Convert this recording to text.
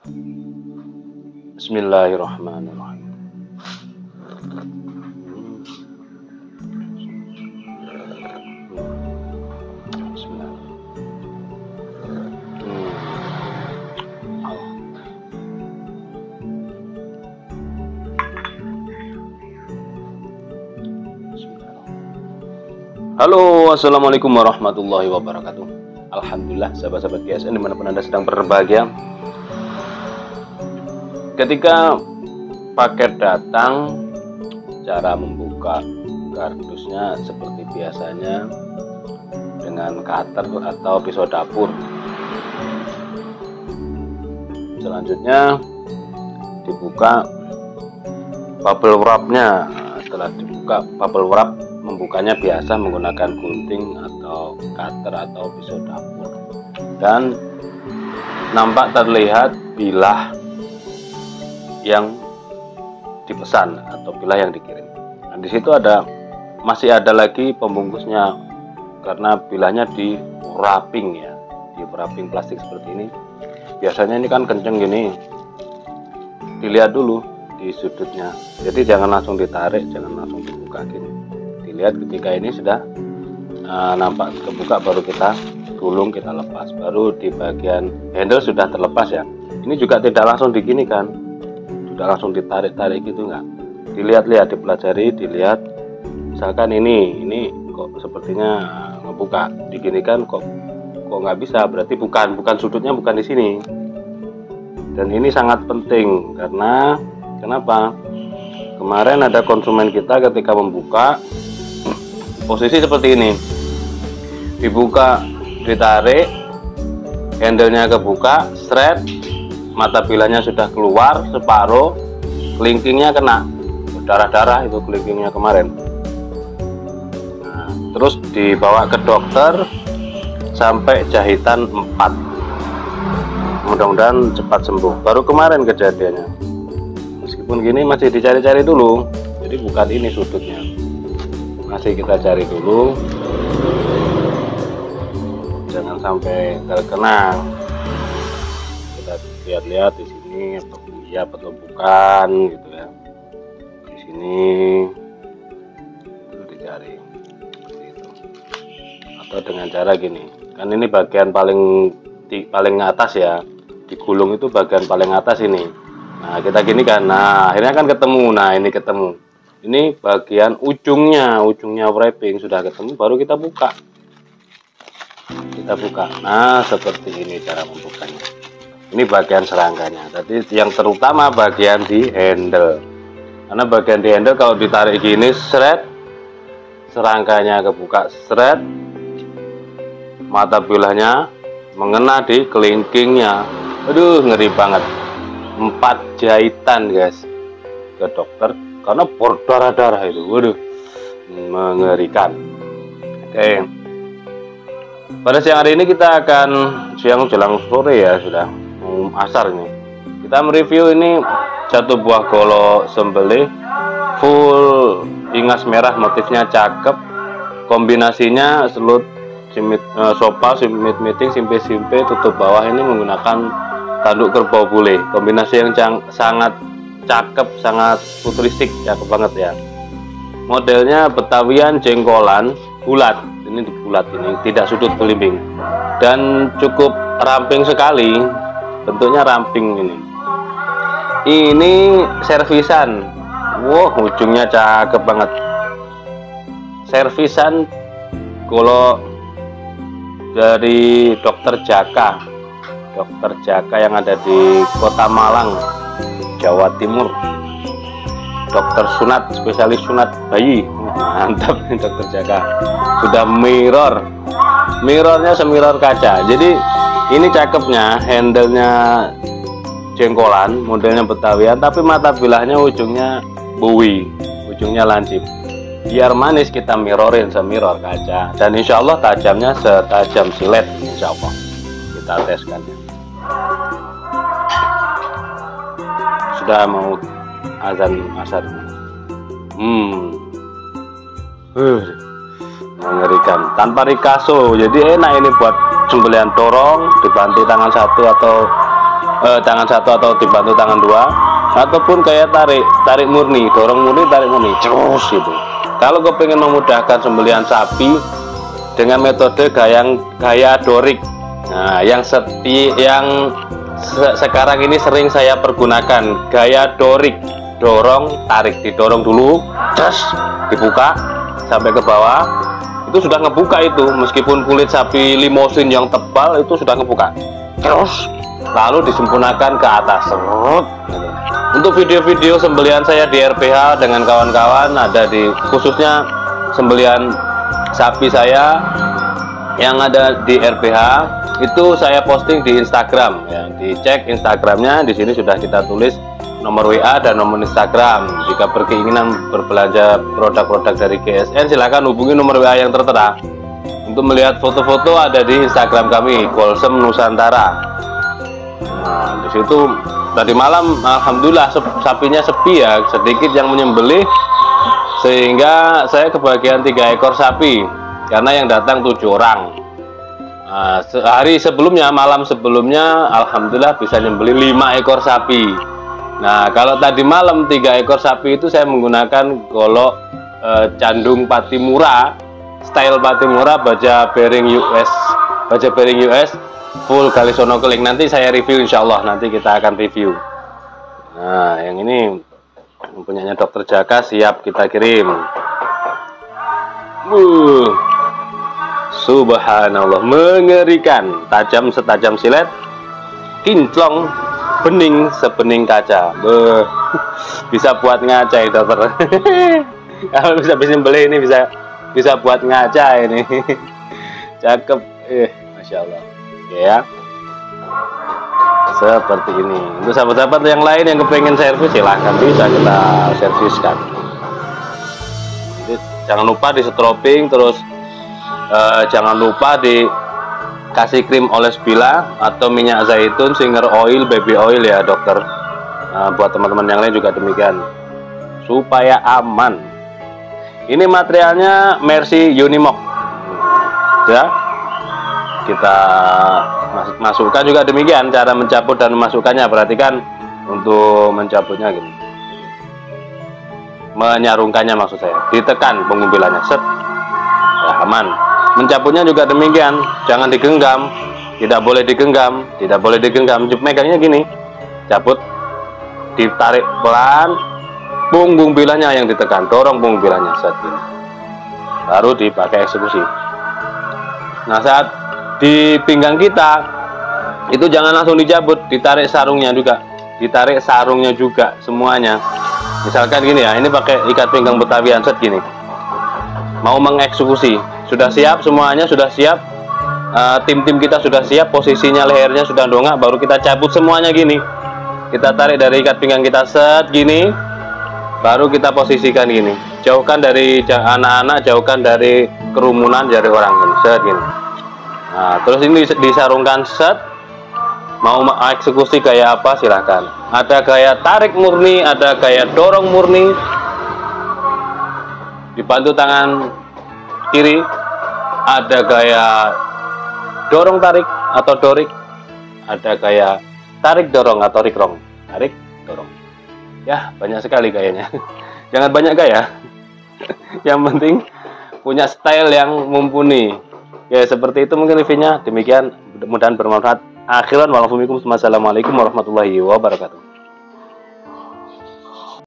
Bismillahirrahmanirrahim. Halo, assalamualaikum warahmatullahi wabarakatuh. Alhamdulillah, sahabat-sahabat GSN dimanapun Anda sedang berbahagia. Ketika paket datang, cara membuka kardusnya seperti biasanya dengan cutter atau pisau dapur. Selanjutnya dibuka bubble wrapnya. Setelah dibuka bubble wrap, membukanya biasa menggunakan gunting atau cutter atau pisau dapur, dan nampak terlihat bilah yang dipesan atau bilah yang dikirim. Nah, di situ masih ada lagi pembungkusnya, karena bilahnya di wrapping ya, di wrapping plastik seperti ini. Biasanya ini kan kenceng gini, dilihat dulu di sudutnya, jadi jangan langsung ditarik, jangan langsung dibuka gini. Dilihat ketika ini sudah nampak kebuka, baru kita gulung, kita lepas. Baru di bagian handle sudah terlepas ya. Ini juga tidak langsung diginikan, sudah langsung ditarik-tarik gitu enggak. Dilihat-lihat, dipelajari, dilihat. Misalkan ini kok sepertinya ngebuka, diginikan kok nggak bisa, berarti bukan sudutnya bukan di sini. Dan ini sangat penting karena kenapa? Kemarin ada konsumen kita ketika membuka posisi seperti ini, dibuka, ditarik, handlenya kebuka, thread, mata bilahnya sudah keluar separuh, kelingkingnya kena berdarah-darah, itu kelingkingnya kemarin. Nah, terus dibawa ke dokter sampai jahitan 4. Mudah-mudahan cepat sembuh. Baru kemarin kejadiannya. Meskipun gini masih dicari-cari dulu, jadi bukan ini sudutnya, masih kita cari dulu, jangan sampai terkena. Kita lihat-lihat di sini apa iya atau bukan gitu ya. Di sini itu dicari seperti itu. Atau dengan cara gini, kan ini bagian paling atas ya, digulung itu bagian paling atas ini. Nah, kita gini kan, nah akhirnya kan ketemu. Nah, ini ketemu. Ini bagian ujungnya wrapping sudah ketemu, baru kita buka. Nah, seperti ini cara membukanya. Ini bagian serangkanya. Tadi yang terutama bagian di handle. Karena bagian di handle kalau ditarik gini, shred, serangkanya kebuka, shred, mata bilahnya mengena di kelingkingnya. Aduh, ngeri banget. 4 jahitan guys ke dokter karena berdarah-darah itu. Waduh, mengerikan. Oke, pada siang hari ini kita akan, siang jelang sore ya, sudah mau asar nih, kita mereview ini satu buah golok sembelih full ingas merah, motifnya cakep, kombinasinya selut sopa, simit meeting, simpe tutup bawah ini menggunakan tanduk kerbau bule. Kombinasi yang sangat cakep, sangat futuristik, cakep banget ya. Modelnya Betawian jengkolan bulat, ini bulat, ini tidak sudut belimbing dan cukup ramping sekali, bentuknya ramping ini. Ini servisan, wow, ujungnya cakep banget. Servisan golok dari Dokter Jaka yang ada di Kota Malang, Jawa Timur. Dokter sunat, spesialis sunat bayi. Mantap nih Dokter Jaka. Sudah mirrornya semirror kaca. Jadi ini cakepnya, handlenya jengkolan, modelnya Betawian, tapi mata bilahnya ujungnya buwi, ujungnya lancip. Biar manis kita mirrorin semirror kaca, dan insya Allah tajamnya setajam silet. Insya Allah kita teskan. Sudah mau azan asar. Mengerikan, tanpa rikaso, jadi enak ini buat sembelihan dorong, dibantu tangan satu atau tangan satu atau dibantu tangan dua, ataupun kayak tarik murni, dorong murni, tarik murni, terus gitu. Kalau kepengen memudahkan sembelihan sapi dengan metode gaya dorik, nah yang sekarang ini sering saya pergunakan, gaya dorik, dorong tarik, didorong dulu, terus dibuka sampai ke bawah, itu sudah ngebuka itu, meskipun kulit sapi limosin yang tebal itu sudah ngebuka, terus lalu disempurnakan ke atas. Untuk video-video sembelihan saya di RPH dengan kawan-kawan ada di, khususnya sembelihan sapi saya yang ada di RPH itu saya posting di Instagram ya, dicek Instagramnya, di sini sudah kita tulis nomor WA dan nomor Instagram. Jika berkeinginan berbelanja produk-produk dari GSN, silahkan hubungi nomor WA yang tertera. Untuk melihat foto-foto ada di Instagram kami, Golsem Nusantara. Nah, di situ tadi malam alhamdulillah sapinya sepi ya, sedikit yang menyembelih, sehingga saya kebagian 3 ekor sapi karena yang datang 7 orang. Hari sebelumnya, malam sebelumnya alhamdulillah bisa nyembelih 5 ekor sapi. Nah, kalau tadi malam 3 ekor sapi itu saya menggunakan golok candung Patimura, style Patimura, baja bearing US full Galisono keling. Nanti saya review, insya Allah nanti kita akan review. Nah, yang ini punyanya Dokter Jaka, siap kita kirim. Subhanallah, mengerikan, tajam setajam silet, kinclong, bening sebening kaca. Bisa buat ngaca ya dokter. Kalau bisa nyembelih ini bisa buat ngaca ini. Cakep, masya Allah. Ya, seperti ini. Untuk sahabat-sahabat yang lain yang kepengen servis, silahkan, bisa kita serviskan. Jadi, jangan lupa di strobing, terus jangan lupa dikasih krim oles bila atau minyak zaitun, singer oil, baby oil ya dokter. Buat teman-teman yang lain juga demikian, supaya aman. Ini materialnya Mercy Unimog ya. Kita masukkan juga demikian cara mencabut dan memasukkannya. Perhatikan untuk mencabutnya gini, menyarungkannya maksud saya, ditekan pengumpilannya, set ya, aman. Mencabutnya juga demikian, jangan digenggam, tidak boleh digenggam, megangnya gini, cabut, ditarik pelan, punggung bilanya yang ditekan, dorong punggung bilanya, set gini, baru dipakai eksekusi. Nah, saat di pinggang kita itu jangan langsung dicabut, ditarik sarungnya juga, semuanya. Misalkan gini ya, ini pakai ikat pinggang Betawian, set gini, mau mengeksekusi, sudah siap semuanya, sudah siap, tim-tim kita sudah siap, posisinya lehernya sudah dongak, baru kita cabut semuanya gini, kita tarik dari ikat pinggang kita, set gini, baru kita posisikan gini, jauhkan dari anak-anak, jauhkan dari kerumunan, dari orang gini, set gini. Nah, terus ini disarungkan, set. Mau eksekusi gaya apa silahkan. Ada gaya tarik murni, ada gaya dorong murni, dibantu tangan kiri. Ada gaya dorong tarik atau dorik, ada gaya tarik dorong atau rikrong, tarik dorong. Ya, banyak sekali gayanya. Jangan banyak gaya. Yang penting punya style yang mumpuni. Ya, seperti itu mungkin reviewnya. Demikian, mudah-mudahan bermanfaat. Akhiran walafumikum, wassalamualaikum warahmatullahi wabarakatuh.